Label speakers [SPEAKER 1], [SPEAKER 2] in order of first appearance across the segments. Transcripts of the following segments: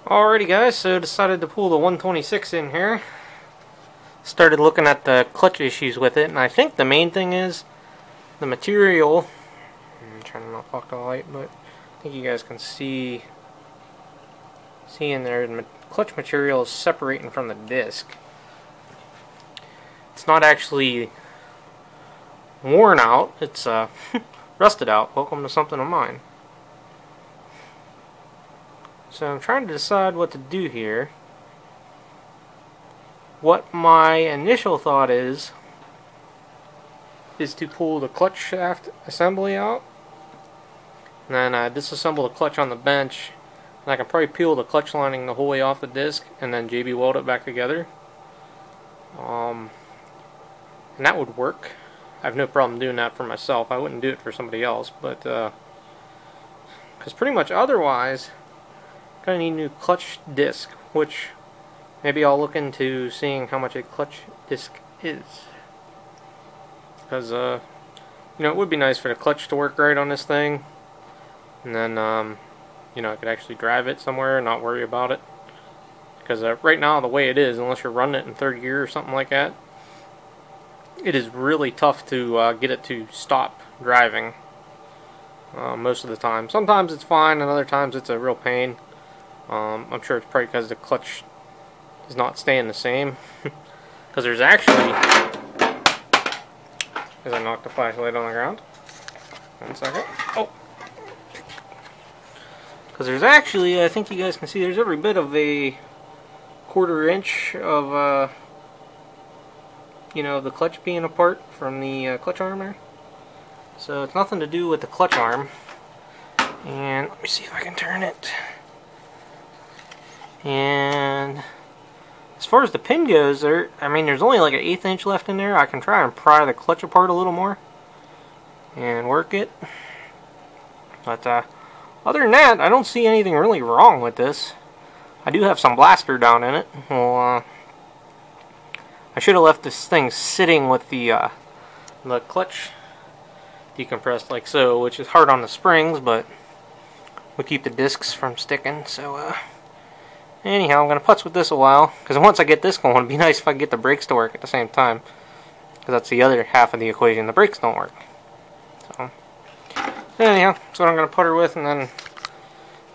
[SPEAKER 1] Alrighty guys, so decided to pull the 126 in here. Started looking at the clutch issues with it, and I think the main thing is the material. I'm trying to not block the light, but I think you guys can see in there the clutch material is separating from the disc. It's not actually worn out, it's rusted out. Welcome to something of mine. So I'm trying to decide what to do here. What my initial thought is to pull the clutch shaft assembly out, and then disassemble the clutch on the bench, and I can probably peel the clutch lining the whole way off the disc and then JB weld it back together. And that would work. I have no problem doing that for myself. I wouldn't do it for somebody else, but because pretty much otherwise gonna need a new clutch disc, which maybe I'll look into seeing how much a clutch disc is, because you know, it would be nice for the clutch to work right on this thing, and then you know, I could actually drive it somewhere and not worry about it, because right now the way it is, unless you're running it in third gear or something like that, it is really tough to get it to stop driving most of the time. Sometimes it's fine and other times it's a real pain. I'm sure it's probably because the clutch is not staying the same. Because there's actually, as I knocked the flashlight on the ground. 1 second. Oh! Because there's actually, I think you guys can see, there's every bit of a 1/4 inch of, you know, the clutch being apart from the clutch arm there. So it's nothing to do with the clutch arm. And let me see if I can turn it. And as far as the pin goes, I mean, there's only like an 1/8 inch left in there. I can try and pry the clutch apart a little more and work it. But other than that, I don't see anything really wrong with this. I do have some blaster down in it. Well, I should have left this thing sitting with the clutch decompressed like so, which is hard on the springs, but we keep the discs from sticking. So anyhow, I'm going to putz with this a while, because once I get this going, it'd be nice if I could get the brakes to work at the same time, because that's the other half of the equation. The brakes don't work. So anyhow, that's what I'm going to putter with, and then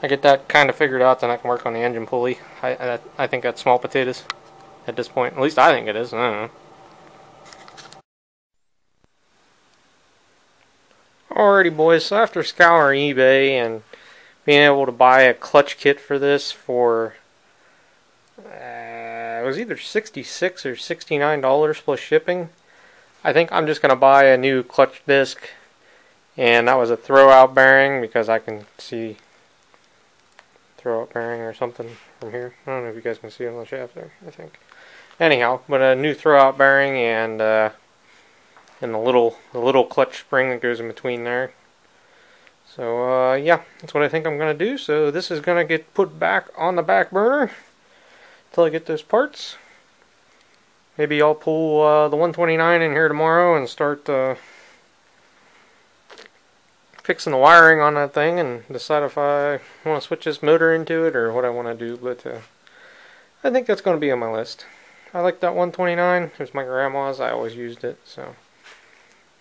[SPEAKER 1] I get that kind of figured out, then I can work on the engine pulley. I think that's small potatoes at this point. At least I think it is. I don't know. Alrighty boys, so after scouring eBay and being able to buy a clutch kit for this for it was either $66 or $69 plus shipping, I think I'm just going to buy a new clutch disc, and that was a throwout bearing, because I can see throwout bearing or something from here. I don't know if you guys can see on the shaft there, I think. Anyhow, but a new throwout bearing and the little clutch spring that goes in between there. So yeah, that's what I think I'm going to do. So this is going to get put back on the back burner until I get those parts. Maybe I'll pull the 129 in here tomorrow and start fixing the wiring on that thing and decide if I want to switch this motor into it or what I want to do. But I think that's going to be on my list. I like that 129. It was my grandma's. I always used it. So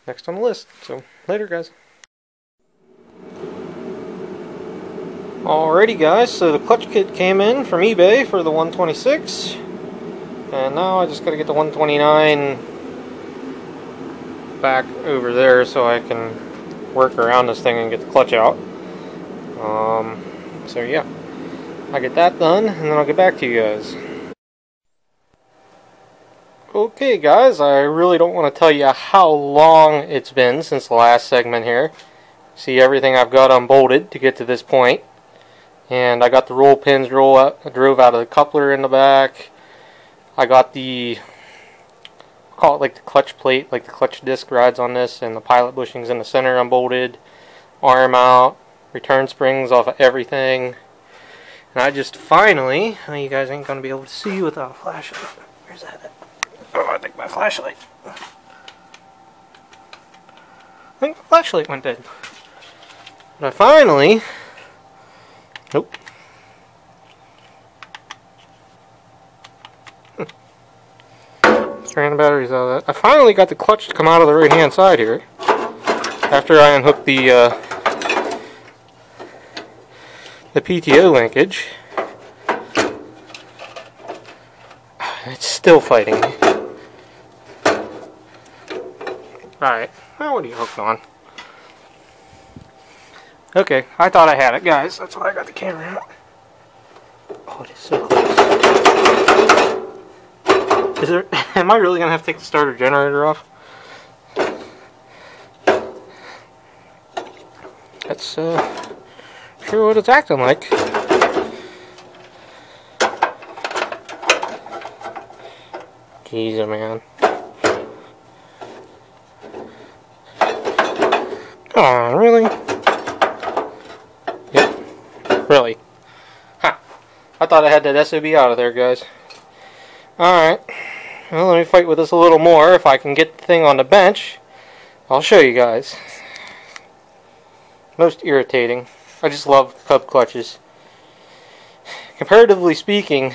[SPEAKER 1] next on the list. So later, guys. Alrighty guys, so the clutch kit came in from eBay for the 126, and now I just gotta get the 129 back over there so I can work around this thing and get the clutch out. So yeah, I'll get that done and then I'll get back to you guys. Okay guys, I really don't want to tell you how long it's been since the last segment here. See everything I've got unbolted to get to this point. And I got the roll pins drove out of the coupler in the back. I got the, call it like the clutch plate, like the clutch disc rides on this, and the pilot bushings in the center unbolted. Arm out, return springs off of everything. And I just finally, you guys ain't going to be able to see without a flashlight. Where's that at? Oh, I think my flashlight. I think my flashlight went dead. But I finally, nope. Ran the batteries out of that. I finally got the clutch to come out of the right hand side here. After I unhooked the PTO linkage. It's still fighting me. Alright, well, what are you hooked on? Okay, I thought I had it, guys. That's why I got the camera out. Oh, it is so close. Is there... Am I really going to have to take the starter generator off? That's, sure what it's acting like. Jeez, man. Come on, really? Yep. Really. Ha! I thought I had that SOB out of there, guys. Alright. Well, let me fight with this a little more. If I can get the thing on the bench, I'll show you guys. Most irritating. I just love Cub clutches. Comparatively speaking,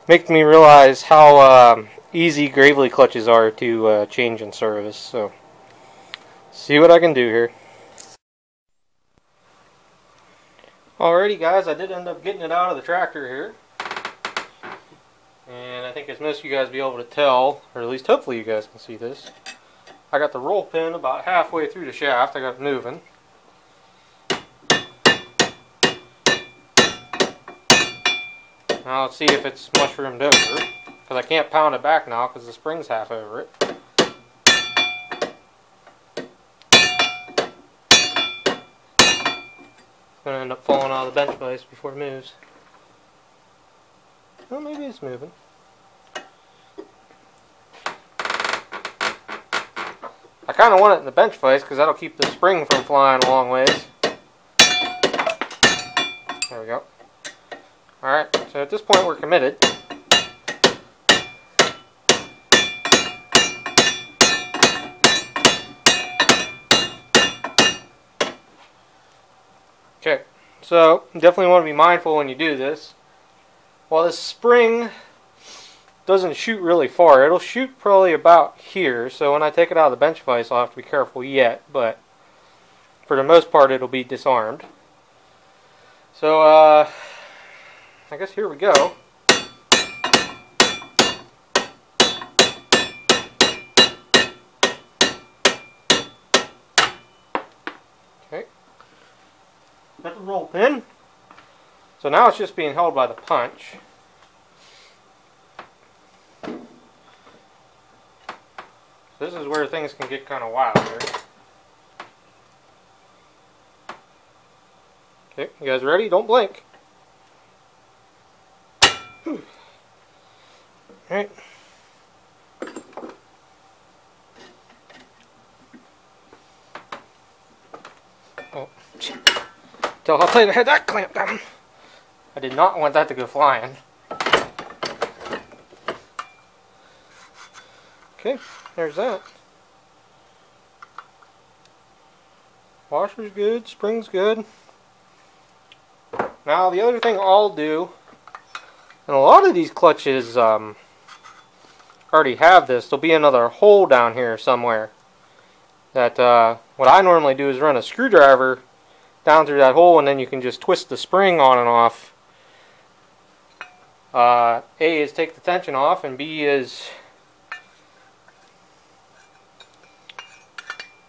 [SPEAKER 1] makes me realize how easy Gravely clutches are to change in service. So, see what I can do here. Alrighty, guys, I did end up getting it out of the tractor here. And I think as most of you guys will be able to tell, or at least hopefully you guys can see this, I got the roll pin about halfway through the shaft. I got it moving. Now let's see if it's mushroomed over, because I can't pound it back now because the spring's half over it. It's going to end up falling out of the bench vise before it moves. Well, maybe it's moving. I kind of want it in the bench vise because that'll keep the spring from flying a long ways. There we go. Alright, so at this point we're committed. Okay, so you definitely want to be mindful when you do this. While this spring doesn't shoot really far, it'll shoot probably about here, so when I take it out of the bench vise I'll have to be careful yet, but for the most part it'll be disarmed. So I guess here we go. Okay. Got the roll pin. So now it's just being held by the punch. This is where things can get kind of wild here. Okay, you guys ready? Don't blink. Alright. Oh, tell how tight I had that clamp down. I did not want that to go flying. Okay, there's that. Washer's good, spring's good. Now the other thing I'll do, and a lot of these clutches already have this, there'll be another hole down here somewhere. That what I normally do is run a screwdriver down through that hole and then you can just twist the spring on and off. A is take the tension off, and B is,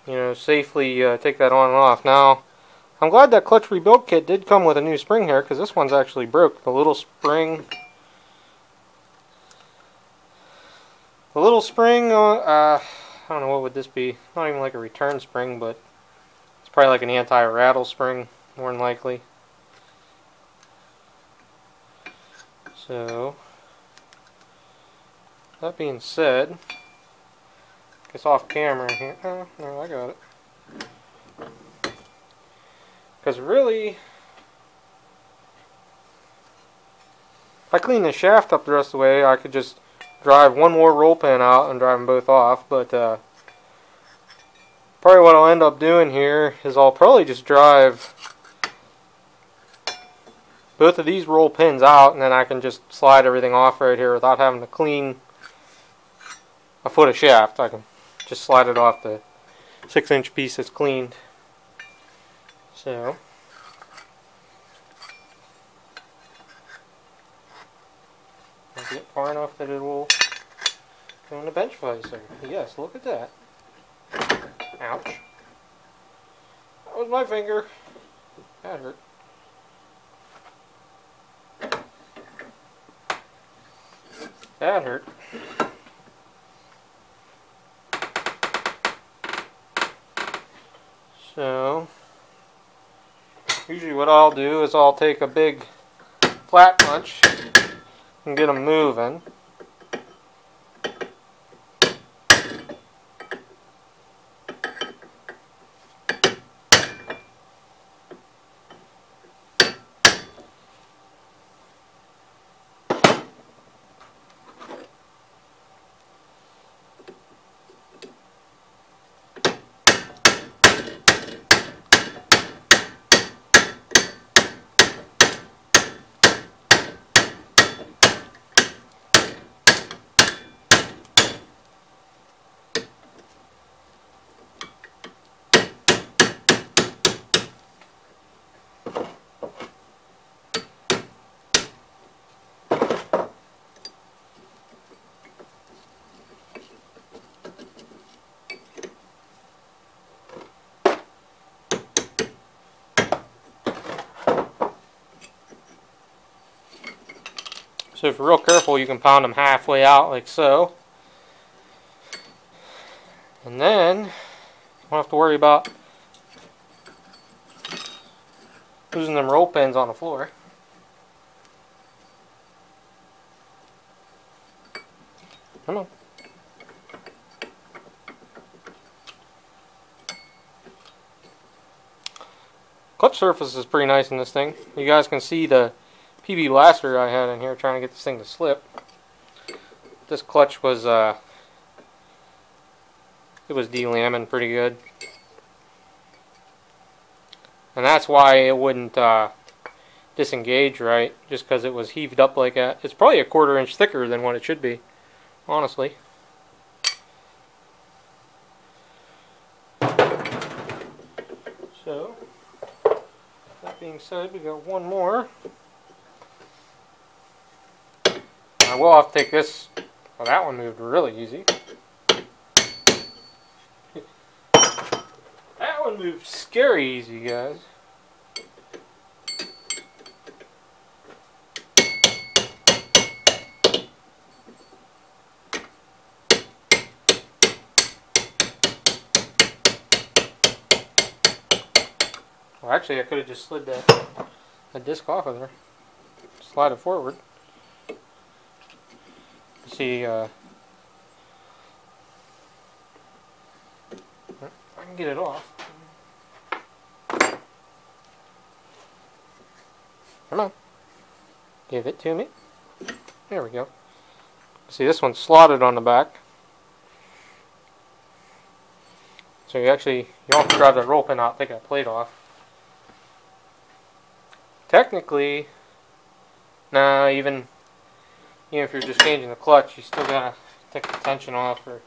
[SPEAKER 1] you know, safely take that on and off. Now, I'm glad that clutch rebuild kit did come with a new spring here, because this one's actually broke. The little spring, I don't know, what would this be? Not even like a return spring, but it's probably like an anti-rattle spring, more than likely. So, that being said, it's off camera here. Oh, no, I got it. Because really, if I clean the shaft up the rest of the way, I could just drive one more roll pin out and drive them both off. But probably what I'll end up doing here is I'll probably just drive both of these roll pins out, and then I can just slide everything off right here without having to clean a foot of shaft. I can just slide it off the 6-inch piece that's cleaned. So I'll get far enough that it will go in the bench visor. Yes, look at that. Ouch. That was my finger. That hurt. That hurt. So, usually what I'll do is I'll take a big flat punch and get them moving. So if you're real careful, you can pound them halfway out like so. And then you don't have to worry about losing them roll pins on the floor. Come on. Clutch surface is pretty nice in this thing. You guys can see the PB blaster I had in here trying to get this thing to slip. This clutch was it was delamming pretty good, and that's why it wouldn't disengage right, just because it was heaved up like that. It's probably a 1/4 inch thicker than what it should be, honestly. So that being said, we got one more. I will have to take this. Well, that one moved really easy. That one moved scary easy, guys. Well, actually, I could have just slid that disc off of there. Slide it forward. See, I can get it off. Come on. Give it to me. There we go. See, this one's slotted on the back. So you don't have to drive that roll pin out, take that plate off. Technically, nah, even if you're just changing the clutch, you still gotta take the tension off or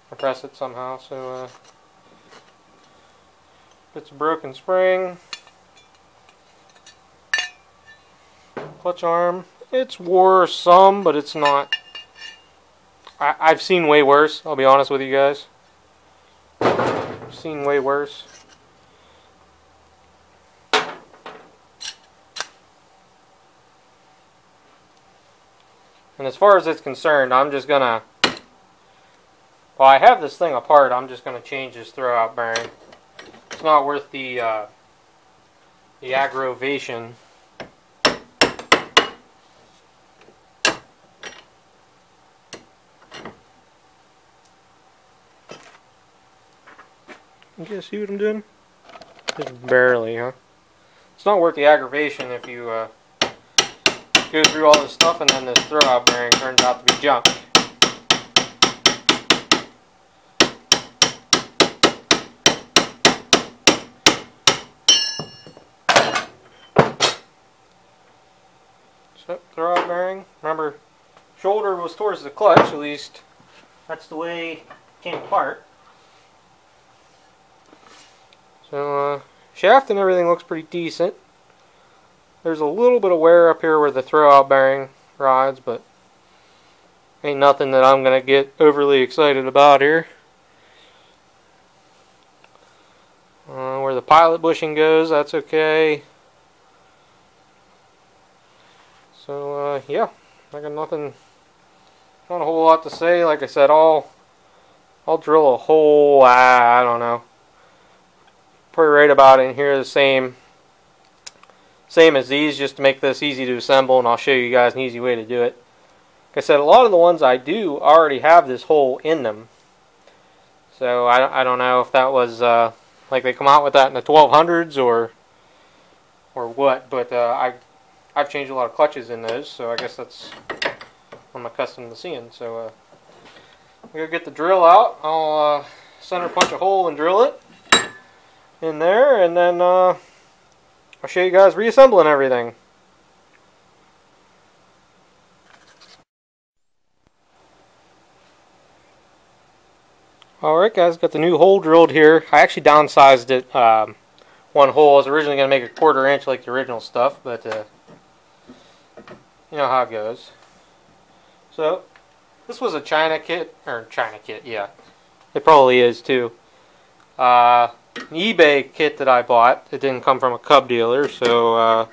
[SPEAKER 1] compress it somehow. So it's a broken spring. Clutch arm. It's wore some, but it's not. I've seen way worse. I'll be honest with you guys. I've seen way worse. And as far as it's concerned, I'm just gonna, while I have this thing apart, I'm just gonna change this throwout bearing. It's not worth the aggravation. You guys see what I'm doing? Just barely, huh? It's not worth the aggravation if you go through all this stuff and then this throwout bearing turns out to be junk. So, throwout bearing. Remember, shoulder was towards the clutch, at least that's the way it came apart. So shaft and everything looks pretty decent. There's a little bit of wear up here where the throwout bearing rides, but ain't nothing that I'm gonna get overly excited about here. Where the pilot bushing goes, that's okay. So yeah, I got nothing, not a whole lot to say. Like I said, I'll drill a hole. I don't know, probably right about in here the same as these, just to make this easy to assemble, and I'll show you guys an easy way to do it. Like I said, a lot of the ones I do already have this hole in them, so I don't know if that was like they come out with that in the 1200s or what, but I've changed a lot of clutches in those, so I guess that's what I'm accustomed to seeing. So I'm gonna get the drill out. I'll center punch a hole and drill it in there, and then I'll show you guys reassembling everything. Alright guys, got the new hole drilled here. I actually downsized it one hole. I was originally going to make a 1/4 inch like the original stuff, but you know how it goes. So this was a China kit, yeah. It probably is too. An eBay kit that I bought. It didn't come from a Cub dealer, so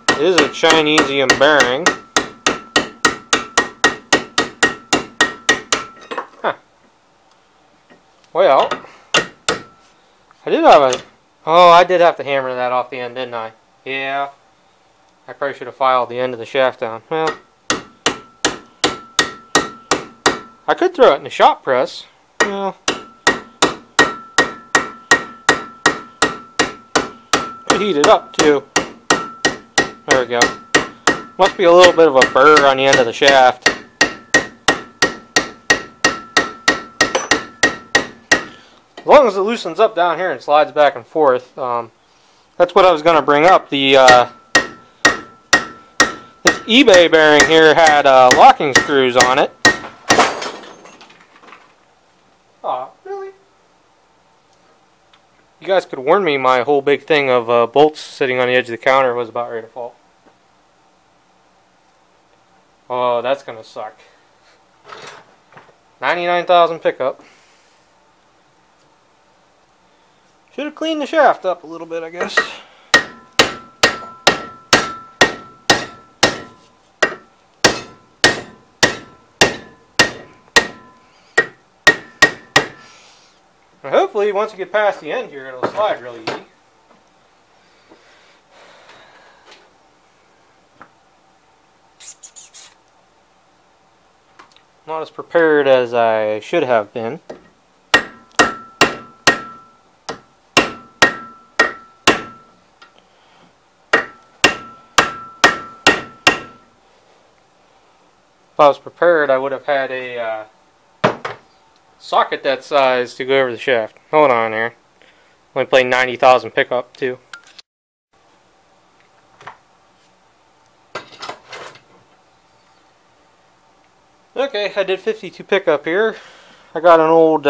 [SPEAKER 1] it is a Chinesium bearing. Huh. Well, I did have a... Oh, I did have to hammer that off the end, didn't I? Yeah. I probably should have filed the end of the shaft down. Well, I could throw it in the shop press. Well, could heat it up too. There we go. Must be a little bit of a burr on the end of the shaft. As long as it loosens up down here and slides back and forth. That's what I was going to bring up. This eBay bearing here had locking screws on it. Aw, really? You guys could warn me my whole big thing of bolts sitting on the edge of the counter was about ready to fall. Oh, that's going to suck. 99,000 pickup. Should have cleaned the shaft up a little bit, I guess. And hopefully, once you get past the end here, it'll slide really easy. Not as prepared as I should have been. If I was prepared, I would have had a socket that size to go over the shaft. Hold on here. Only playing 90,000 pickup too. Okay, I did 52 pickup here. I got an old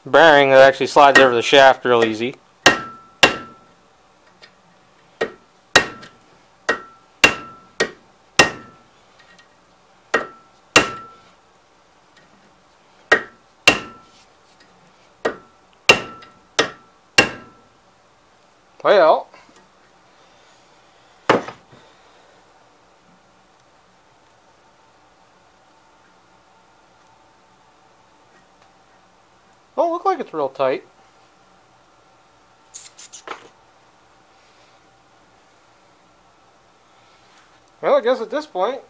[SPEAKER 1] bearing that actually slides over the shaft real easy. Well, don't look like it's real tight. Well, I guess at this point,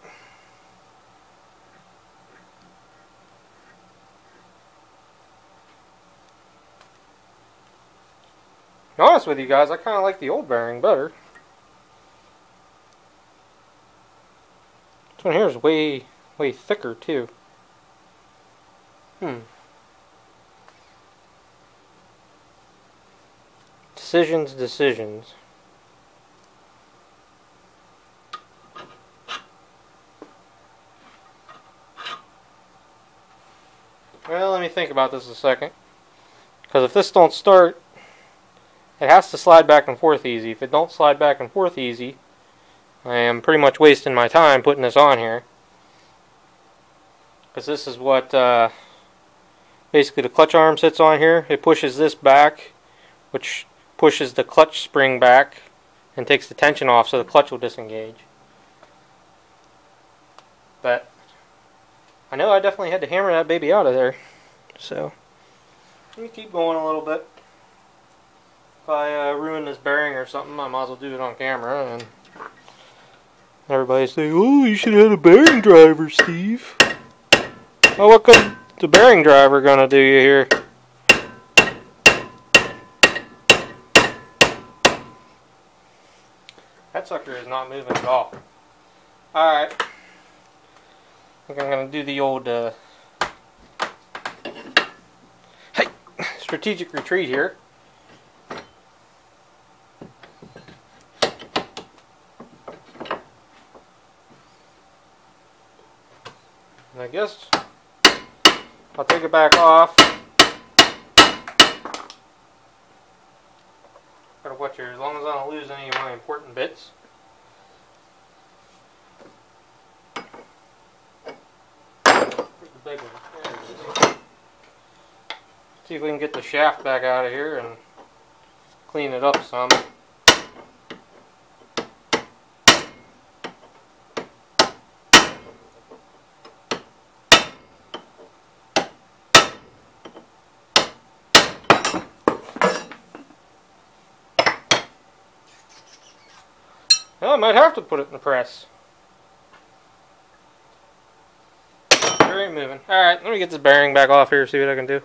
[SPEAKER 1] to be honest with you guys, I kind of like the old bearing better. This one here is way thicker too. Decisions. Well, let me think about this a second. Because if this don't start, it has to slide back and forth easy. If it don't slide back and forth easy, I am pretty much wasting my time putting this on here. Because this is what basically the clutch arm sits on here. It pushes this back, which pushes the clutch spring back and takes the tension off so the clutch will disengage. But I know I definitely had to hammer that baby out of there. So let me keep going a little bit. If I ruin this bearing or something, I might as well do it on camera. And everybody's saying, "Oh, you should have had a bearing driver, Steve." Well, what could the bearing driver gonna do you here? That sucker is not moving at all. Alright. I think I'm gonna do the old strategic retreat here. And I guess I'll take it back off. Gotta watch here, as long as I don't lose any of my important bits. Where's the big one? There it is. See if we can get the shaft back out of here and clean it up some. Well, I might have to put it in the press. It ain't moving. Alright, let me get this bearing back off here, see what I can do.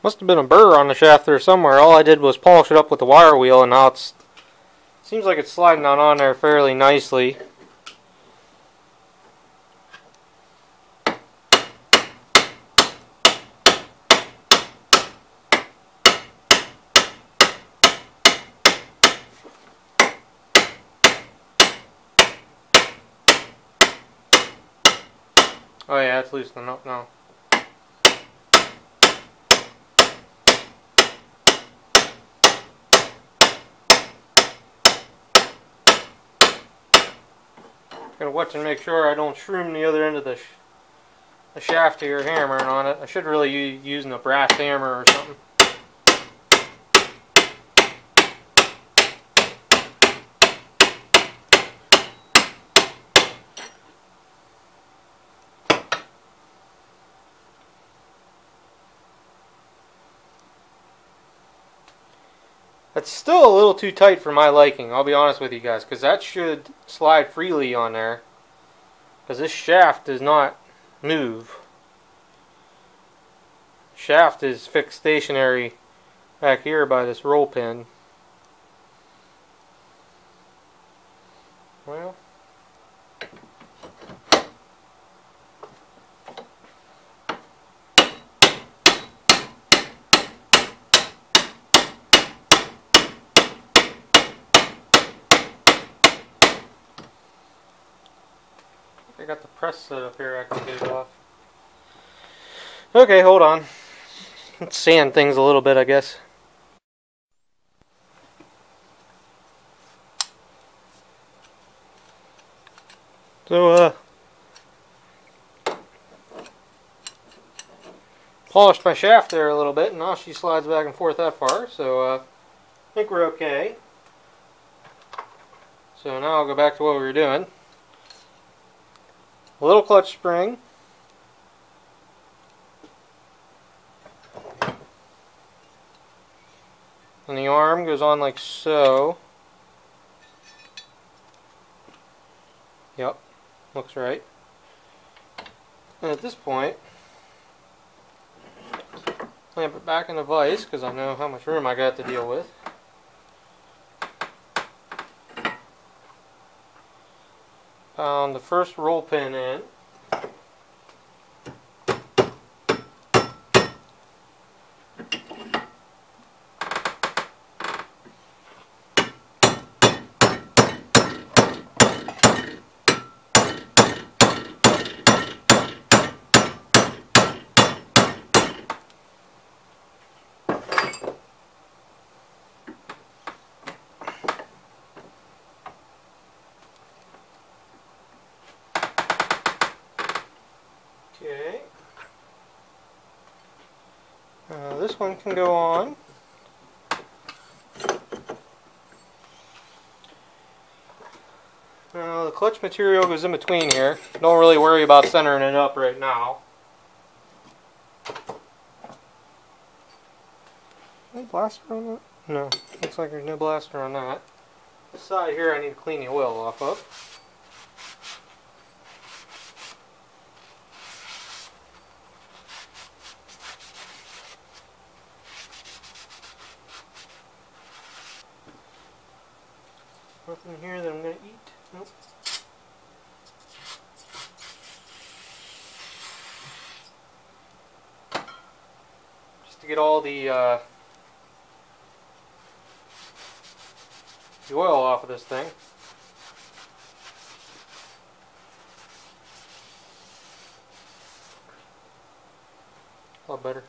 [SPEAKER 1] Must have been a burr on the shaft there somewhere. All I did was polish it up with the wire wheel, and now it's seems like it's sliding on there fairly nicely. Oh yeah, it's loosening up now. Gotta watch and make sure I don't shroom the other end of the shaft here hammering on it. I should really be using a brass hammer or something. That's still a little too tight for my liking, I'll be honest with you guys, because that should slide freely on there. Because this shaft does not move. Shaft is fixed stationary back here by this roll pin. Well, I got the press set up here, I can get it off. Okay, hold on. Let's sand things a little bit, I guess. So, polished my shaft there a little bit, and now she slides back and forth that far, so I think we're okay. So now I'll go back to what we were doing. A little clutch spring. And the arm goes on like so. Yep, looks right. And at this point, clamp it back in the vise because I know how much room I got to deal with. Pound the first roll pin in. this one can go on. Now the clutch material goes in between here. Don't really worry about centering it up right now. Any blaster on that? No, looks like there's no blaster on that. This side here I need to clean the oil off of. Nothing here that I'm going to eat. Nope. Just to get all the oil off of this thing. A lot better.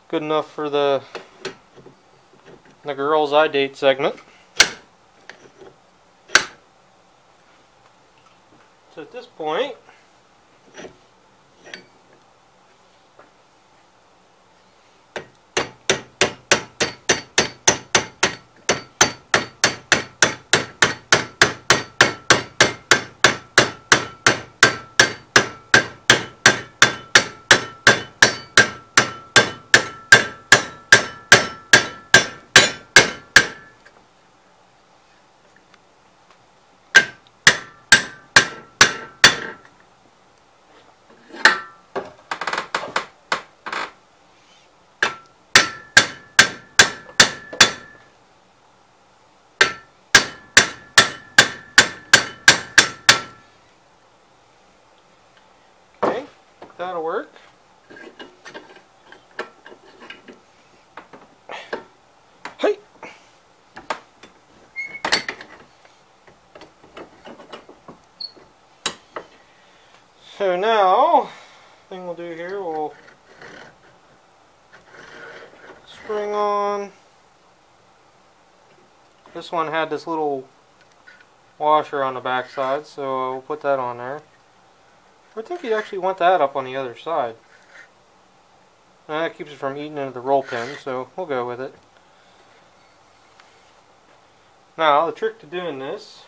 [SPEAKER 1] Good enough for the girls I date segment. So at this point, that'll work. Hey! So now, thing we'll do here, we'll spring on. This one had this little washer on the back side, so we'll put that on there. I think you'd actually want that up on the other side. And that keeps it from eating into the roll pin, so we'll go with it. Now, the trick to doing this,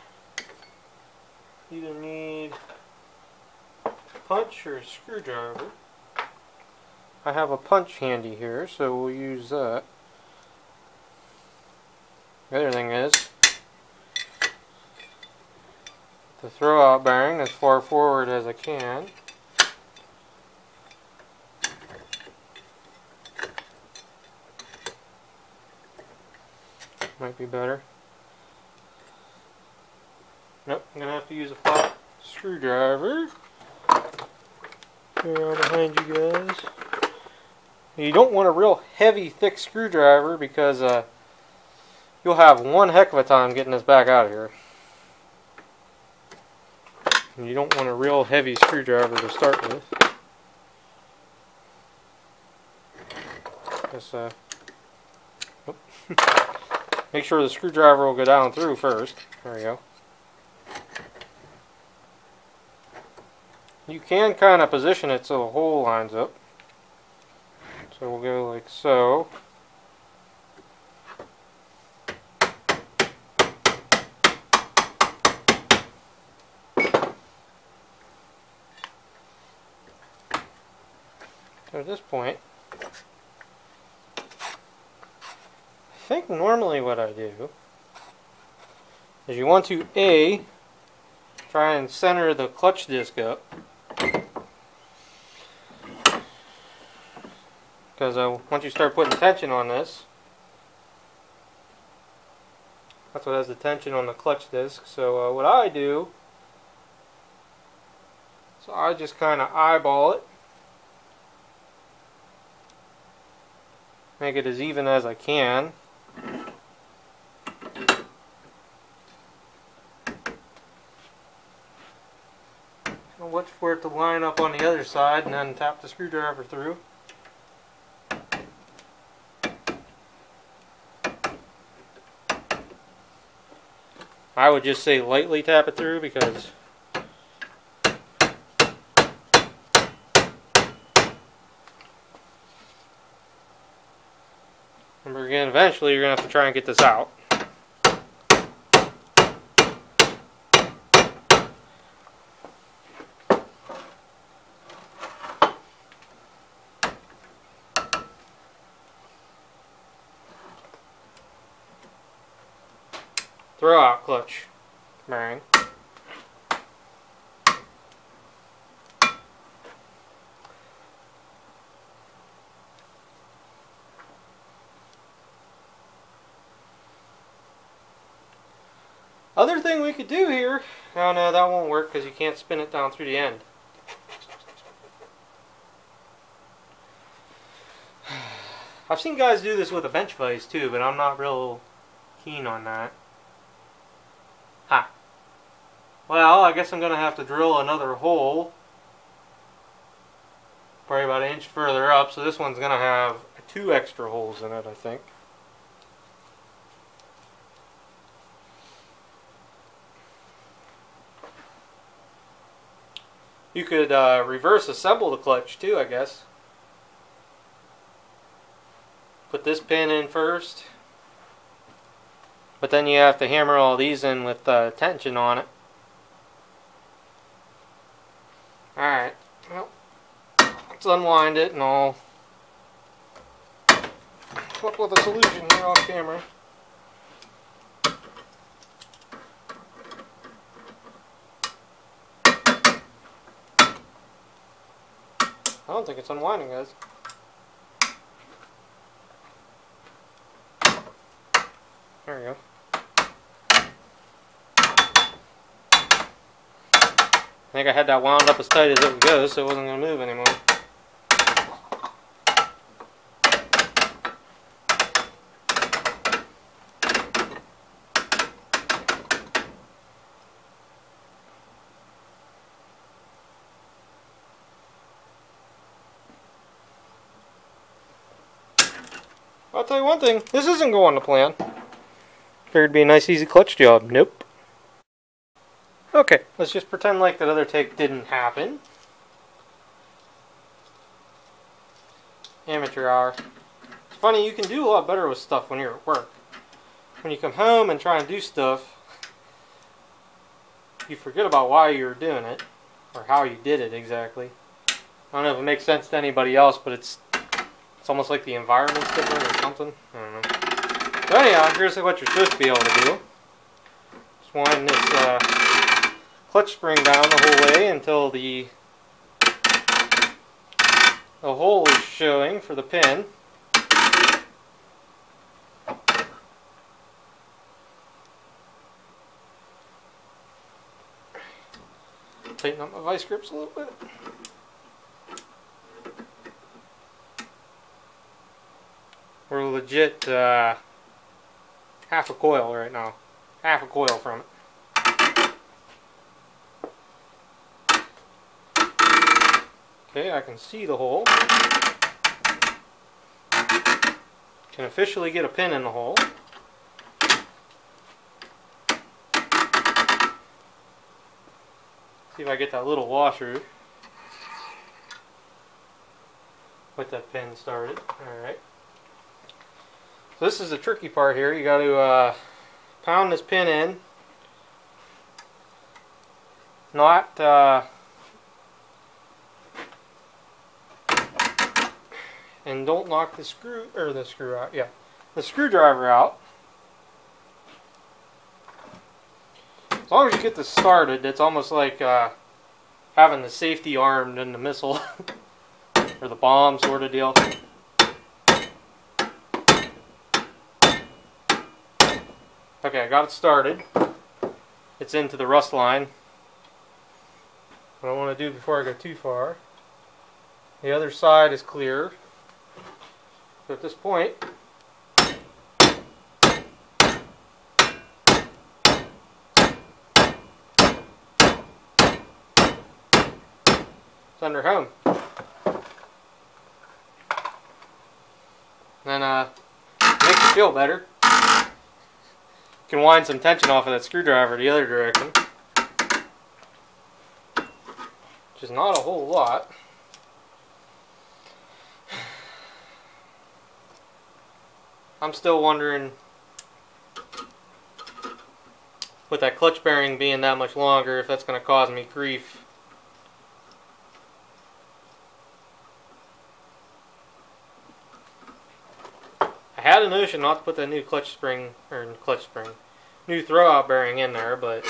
[SPEAKER 1] you either need a punch or a screwdriver. I have a punch handy here, so we'll use that. The other thing is, the throw-out bearing as far forward as I can. Might be better. Nope, I'm going to have to use a flat screwdriver. Here behind you guys. You don't want a real heavy, thick screwdriver because you'll have one heck of a time getting this back out of here. You don't want a real heavy screwdriver to start with. Just, make sure the screwdriver will go down through first. There we go. You can kind of position it so the hole lines up. So we'll go like so. So at this point, I think normally what I do is you want to try and center the clutch disc up, because once you start putting tension on this, that's what has the tension on the clutch disc. So what I do, so I just kind of eyeball it. Make it as even as I can. I'll watch for it to line up on the other side and then tap the screwdriver through. I would just say lightly tap it through because eventually you're going to have to try and get this out. Throw out clutch bearing. Other thing we could do here, oh no, that won't work because you can't spin it down through the end. I've seen guys do this with a bench vise too, but I'm not real keen on that. Ha! Well, I guess I'm going to have to drill another hole, probably about an inch further up, so this one's going to have 2 extra holes in it, I think. You could reverse assemble the clutch too, I guess. Put this pin in first, but then you have to hammer all these in with tension on it. Alright, well, let's unwind it and I'll come up with a solution here on camera. I don't think it's unwinding, guys. There we go. I think I had that wound up as tight as it would go, so it wasn't going to move anymore. I'll tell you one thing, this isn't going to plan. Figured it'd be a nice easy clutch job. Nope. Okay, let's just pretend like that other take didn't happen. Amateur hour. It's funny, you can do a lot better with stuff when you're at work. When you come home and try and do stuff, you forget about why you're doing it, or how you did it exactly. I don't know if it makes sense to anybody else, but it's almost like the environment's different or something. I don't know. So anyhow, here's what you're supposed to be able to do. Just wind this clutch spring down the whole way until the hole is showing for the pin. Tighten up my vice grips a little bit. We're legit half a coil right now. Half a coil from it. Okay, I can see the hole. Can officially get a pin in the hole. See if I get that little washer with that pin started. Alright. So this is the tricky part here. You got to pound this pin in. Not and don't knock the screwdriver out. As long as you get this started, it's almost like having the safety armed in the missile or the bomb sort of deal. Okay, I got it started. It's into the rust line. What I want to do before I go too far, the other side is clear. So at this point, send her home. Then makes you feel better. You can wind some tension off of that screwdriver the other direction, which is not a whole lot. I'm still wondering, with that clutch bearing being that much longer, if that's going to cause me grief. I had a notion not to put that new new throwout bearing in there, but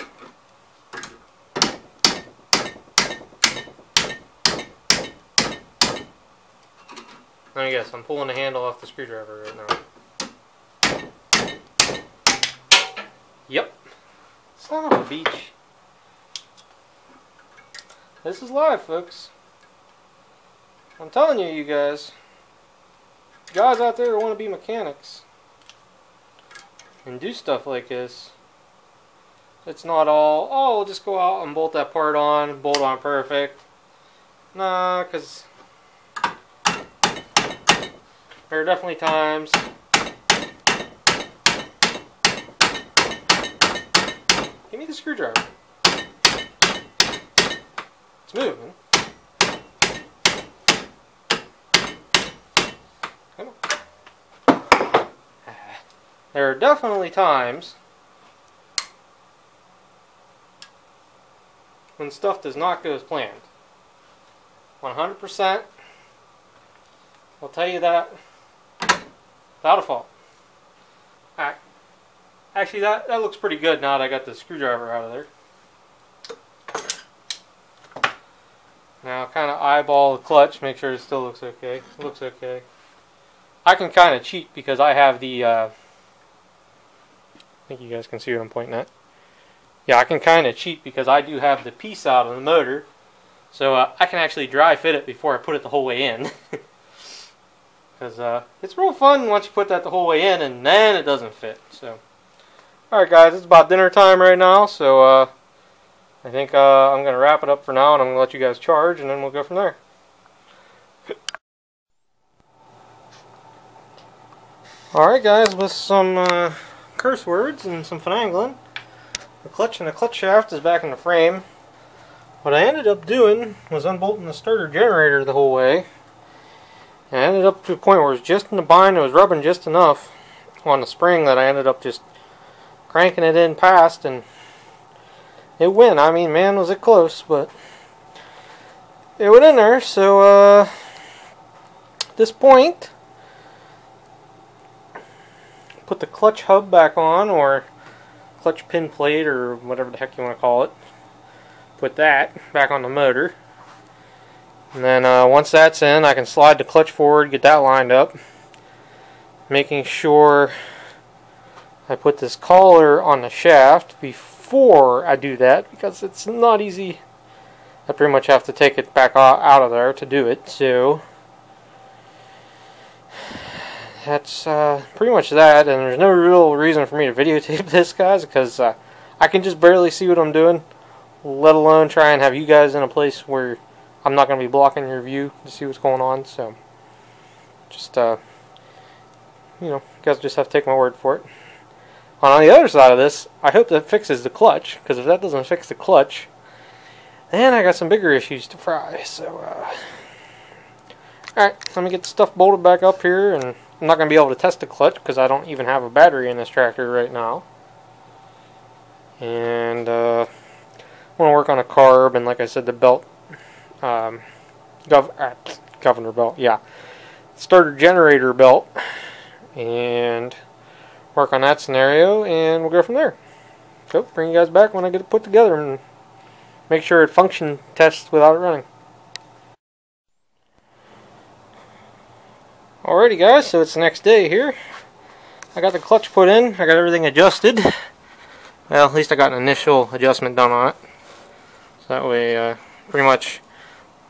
[SPEAKER 1] I guess I'm pulling the handle off the screwdriver right now. Yep. Son of a beach. This is live, folks. I'm telling you, you guys out there who want to be mechanics and do stuff like this, it's not all, oh, we'll just go out and bolt that part on, bolt on perfect. Nah, because there are definitely times give me the screwdriver. It's moving. Come on. There are definitely times when stuff does not go as planned. 100%. I'll tell you that without a fault. Alright. Actually, that looks pretty good now that I got the screwdriver out of there. Now, kind of eyeball the clutch, make sure it still looks okay. It looks okay. I can kind of cheat because I have the, I think you guys can see what I'm pointing at. Yeah, I can kind of cheat because I do have the piece out of the motor. So I can actually dry fit it before I put it the whole way in. Because it's real fun once you put that the whole way in and then it doesn't fit. So, alright guys, it's about dinner time right now. So I think I'm going to wrap it up for now and I'm going to let you guys charge and then we'll go from there. Alright guys, with some curse words and some finagling, the clutch and the clutch shaft is back in the frame. What I ended up doing was unbolting the starter generator the whole way. And I ended up to a point where it was just in the bind, it was rubbing just enough on the spring that I ended up just cranking it in past, and it went. I mean, man, was it close, but it went in there. So at this point, put the clutch hub back on, or clutch pin plate, or whatever the heck you want to call it. Put that back on the motor. And then once that's in, I can slide the clutch forward, get that lined up. Making sure I put this collar on the shaft before I do that, because it's not easy. I pretty much have to take it back out of there to do it. So that's pretty much that, and there's no real reason for me to videotape this, guys, because I can just barely see what I'm doing, let alone try and have you guys in a place where I'm not going to be blocking your view to see what's going on. So just you know, you guys just have to take my word for it. On the other side of this, I hope that fixes the clutch, because if that doesn't fix the clutch, then I got some bigger issues to fry. So alright, let me get the stuff bolted back up here, and I'm not going to be able to test the clutch because I don't even have a battery in this tractor right now. And I want to work on a carb, and like I said, the belt, governor belt, yeah, starter generator belt, and work on that scenario, and we'll go from there. So bring you guys back when I get it put together and make sure it function tests without it running. Alrighty guys, so it's the next day here. I got the clutch put in, I got everything adjusted. Well, at least I got an initial adjustment done on it. So that way, pretty much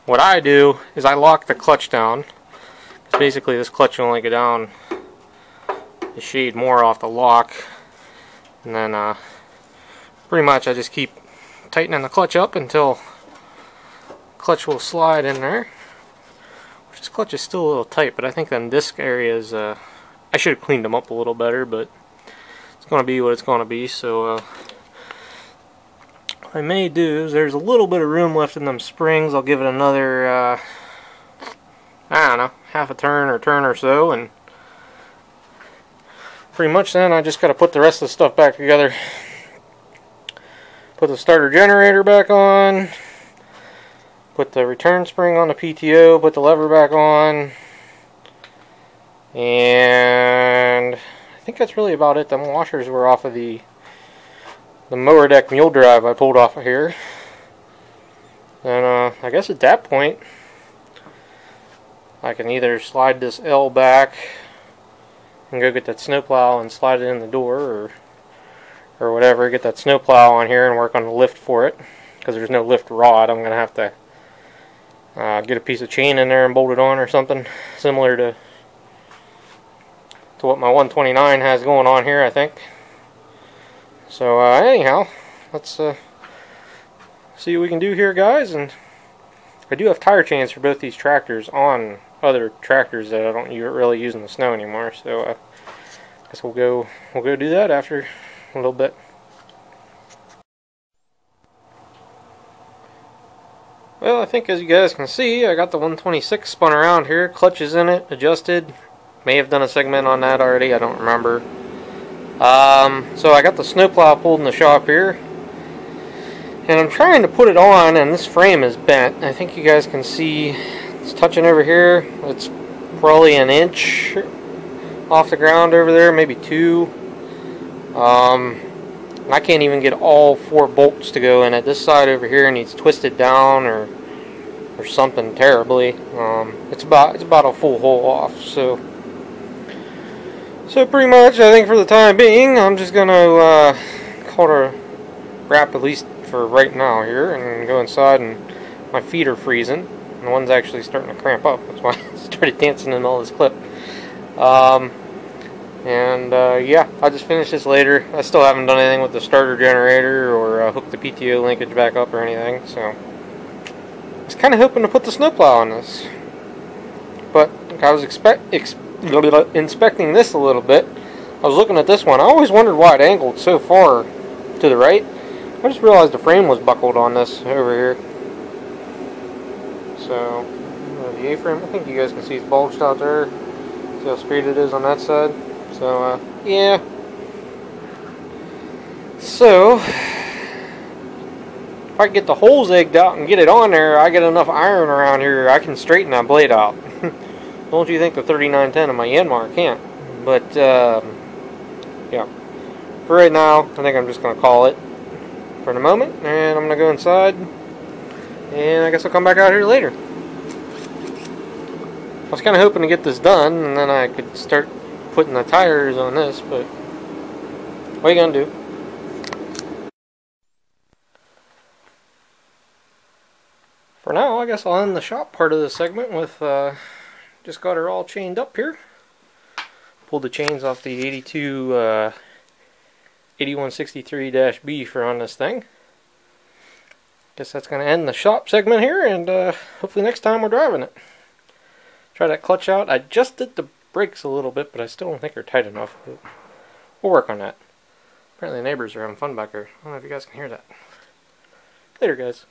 [SPEAKER 1] what I do is I lock the clutch down. Basically this clutch will only go down a shade more off the lock. And then pretty much I just keep tightening the clutch up until clutch will slide in there. This clutch is still a little tight, but I think them disc areas, I should have cleaned them up a little better, but it's going to be what it's going to be. So what I may do is, there's a little bit of room left in them springs. I'll give it another, I don't know, half a turn or so, and pretty much then I just got to put the rest of the stuff back together. Put the starter generator back on, put the return spring on the PTO, put the lever back on, and I think that's really about it. Them washers were off of the mower deck mule drive I pulled off of here. And I guess at that point I can either slide this L back and go get that snowplow and slide it in the door, or whatever, get that snowplow on here and work on the lift for it, because there's no lift rod. I'm going to have to get a piece of chain in there and bolt it on or something similar to what my 129 has going on here, I think. So anyhow, let's see what we can do here, guys. And I do have tire chains for both these tractors on other tractors that I don't really use in the snow anymore, so I guess we'll go do that after a little bit. Well, I think as you guys can see, I got the 126 spun around here, clutches in it, adjusted. May have done a segment on that already, I don't remember. So I got the snowplow pulled in the shop here, and I'm trying to put it on, and this frame is bent. I think you guys can see it's touching over here. It's probably an inch off the ground over there, maybe 2. I can't even get all 4 bolts to go in it. This side over here needs twisted down or something terribly. It's about a full hole off. So pretty much, I think for the time being, I'm just gonna call it a wrap, at least for right now here, and go inside. And my feet are freezing. And the one's actually starting to cramp up. That's why I started dancing in all this clip. Yeah, I'll just finish this later. I still haven't done anything with the starter generator or hooked the PTO linkage back up or anything, so I was kind of hoping to put the snowplow on this. But I was inspecting this a little bit. I was looking at this one. I always wondered why it angled so far to the right. I just realized the frame was buckled on this over here. So the A-frame, I think you guys can see it's bulged out there. See how straight it is on that side. So, yeah. So, if I get the holes egged out and get it on there, I get enough iron around here, I can straighten that blade out. Don't you think the 3910 of my Yanmar can't? But, yeah. For right now, I think I'm just going to call it for the moment, and I'm going to go inside, and I guess I'll come back out here later. I was kind of hoping to get this done, and then I could start putting the tires on this, but what are you gonna do? For now, I guess I'll end the shop part of the segment with just got her all chained up here. Pulled the chains off the 8163-B for on this thing. Guess that's gonna end the shop segment here, and hopefully next time we're driving it. Try that clutch out. I just did the brakes a little bit, but I still don't think they're tight enough. But we'll work on that. Apparently the neighbors are having fun back here. I don't know if you guys can hear that. Later, guys.